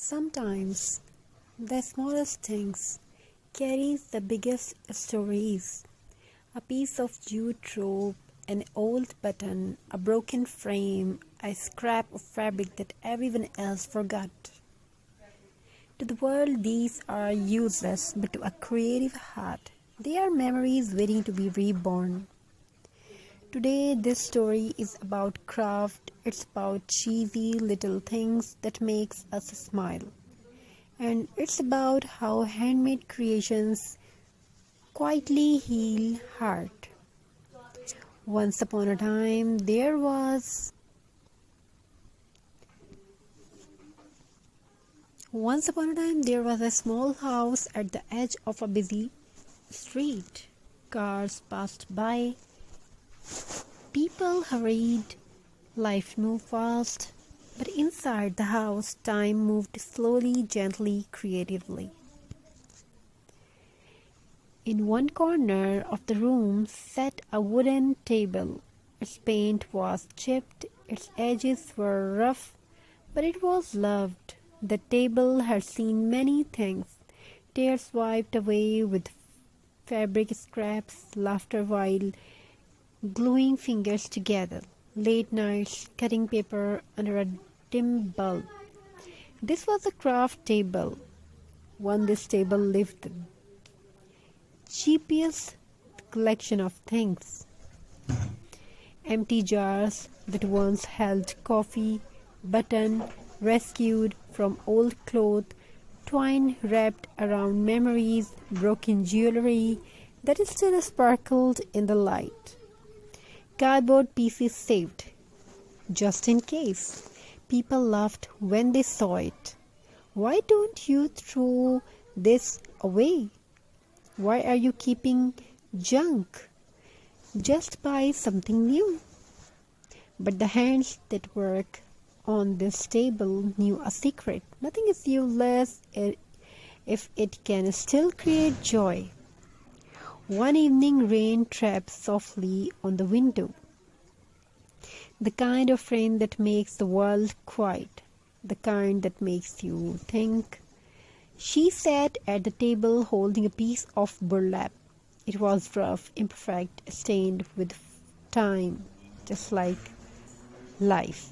Sometimes the smallest things carries the biggest stories. A piece of jute rope, an old button, a broken frame, a scrap of fabric that everyone else forgot. To the world, these are useless, but to a creative heart, they are memories waiting to be reborn. Today, this story is about craft. It's about cheesy little things that makes us smile. And it's about how handmade creations quietly heal heart. Once upon a time, there was a small house at the edge of a busy street. Cars passed by, people hurried, life moved fast, but inside the house, time moved slowly, gently, creatively. In one corner of the room sat a wooden table. Its paint was chipped, its edges were rough, but it was loved. The table had seen many things, tears wiped away with fabric scraps, laughter while gluing fingers together, late nights cutting paper under a dim bulb. This was a craft table. On this table lived the cheapest collection of things. Empty jars that once held coffee, button rescued from old cloth, twine wrapped around memories, broken jewelry that still sparkled in the light. Cardboard pieces saved, just in case. People laughed when they saw it. Why don't you throw this away? Why are you keeping junk? Just buy something new. But the hands that work on this table knew a secret. Nothing is useless if it can still create joy. One evening, rain tapped softly on the window. The kind of rain that makes the world quiet, the kind that makes you think. She sat at the table holding a piece of burlap. It was rough, imperfect, stained with time, just like life.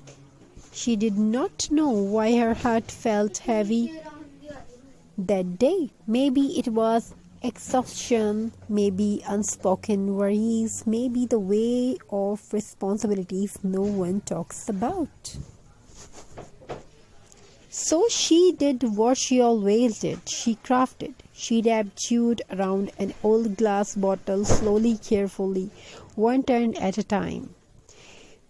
She did not know why her heart felt heavy that day. Maybe it was exhaustion, maybe unspoken worries, maybe the weight of responsibilities no one talks about. So she did what she always did. She crafted. She wrapped jute around an old glass bottle slowly, carefully, one turn at a time.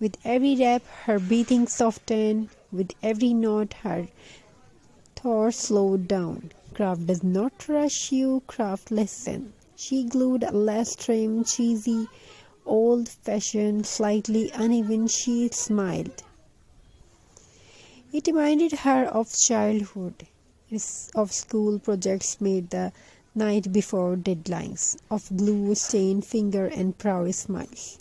With every wrap, her breathing softened. With every knot, her thoughts slowed down. Craft does not rush you, craft listen. She glued a less trim, cheesy, old-fashioned, slightly uneven. She smiled. It reminded her of childhood, of school projects made the night before deadlines, of glue-stained finger and proud smiles.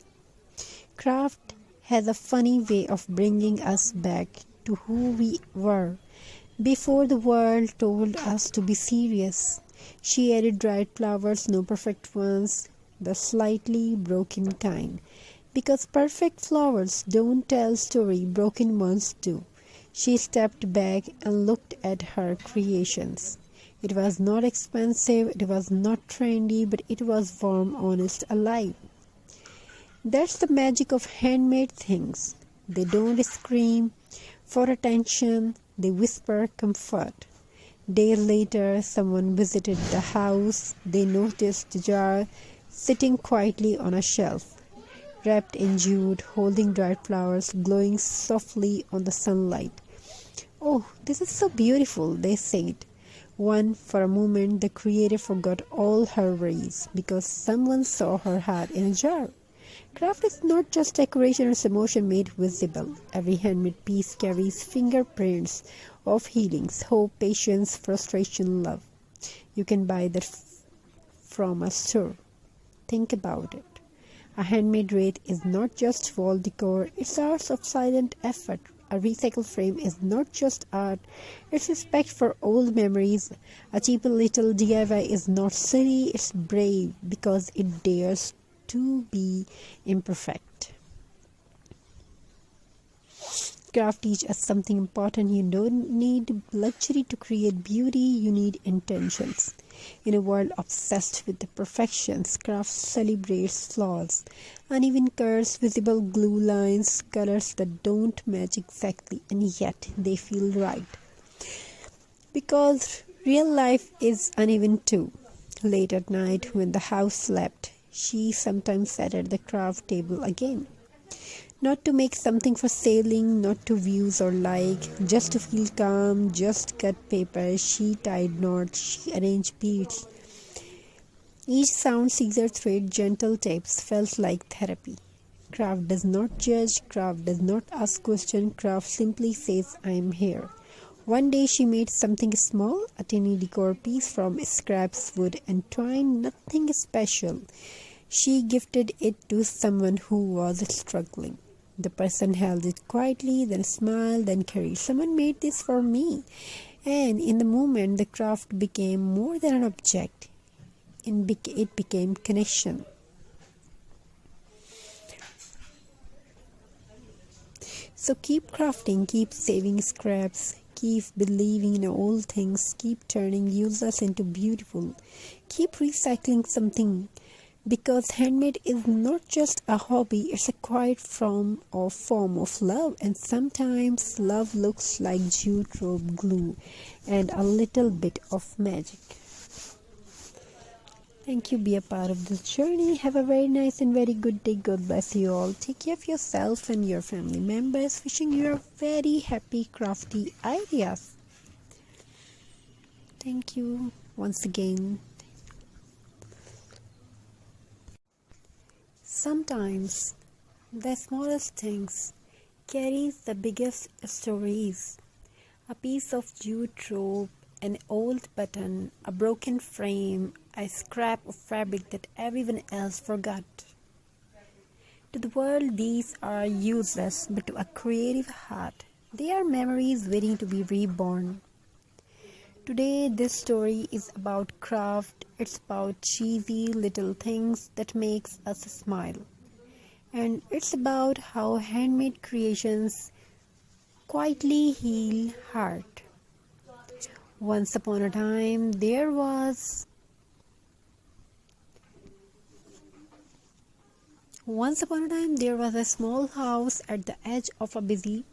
Craft has a funny way of bringing us back to who we were before the world told us to be serious. She added dried flowers, no perfect ones, the slightly broken kind. Because perfect flowers don't tell story, broken ones do. She stepped back and looked at her creations. It was not expensive, it was not trendy, but it was warm, honest, alive. That's the magic of handmade things. They don't scream for attention, they whisper comfort. Days later, someone visited the house. They noticed the jar sitting quietly on a shelf, wrapped in jute, holding dried flowers, glowing softly on the sunlight. "Oh, this is so beautiful," they said. For a moment, the creator forgot all her worries because someone saw her heart in a jar. Craft is not just decoration, it's emotion made visible. Every handmade piece carries fingerprints of healings, hope, patience, frustration, love. You can buy that from a store. Think about it. A handmade wreath is not just wall decor, it's hours of silent effort. A recycled frame is not just art, it's respect for old memories. A cheap little DIY is not silly, it's brave because it dares to be imperfect. Craft teach us something important. You don't need luxury to create beauty, you need intentions. In a world obsessed with the perfections, craft celebrates flaws, uneven curves, visible glue lines, colors that don't match exactly, and yet they feel right. Because real life is uneven too. Late at night, when the house slept, she sometimes sat at the craft table again. Not to make something for selling, not to views or like, just to feel calm, just cut paper, she tied knots, she arranged beads. Each sound, scissor thread, gentle taps felt like therapy. Craft does not judge, craft does not ask questions, craft simply says, I am here. One day she made something small, a tiny decor piece from scraps, wood and twine, nothing special. She gifted it to someone who was struggling. The person held it quietly, then smiled, then carried. Someone made this for me. And in the moment, the craft became more than an object. It became connection. So keep crafting, keep saving scraps, keep believing in old things, keep turning useless into beautiful. Keep recycling something. Because handmade is not just a hobby, it's a quiet form of love, and sometimes love looks like jute rope glue and a little bit of magic. Thank you. Be a part of this journey. Have a very nice and very good day. God bless you all. Take care of yourself and your family members. Wishing you a very happy crafty ideas. Thank you once again. Sometimes the smallest things carries the biggest stories. A piece of jute rope, an old button, a broken frame, a scrap of fabric that everyone else forgot. To the world, these are useless, but to a creative heart, they are memories waiting to be reborn. Today, this story is about craft. It's about cheesy little things that makes us smile. And it's about how handmade creations quietly heal heart. Once upon a time, there was a small house at the edge of a busy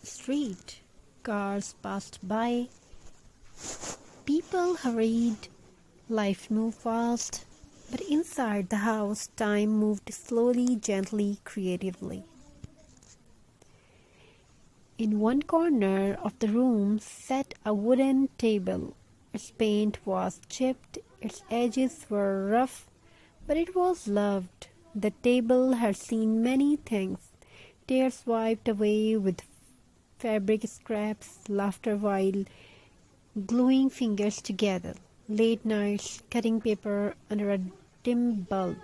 street. Cars passed by. People hurried, life moved fast, but inside the house, time moved slowly, gently, creatively. In one corner of the room sat a wooden table. Its paint was chipped, its edges were rough, but it was loved. The table had seen many things, tears wiped away with fabric scraps, laughter while gluing fingers together, late nights cutting paper under a dim bulb.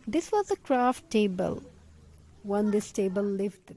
This was a craft table. On this table lived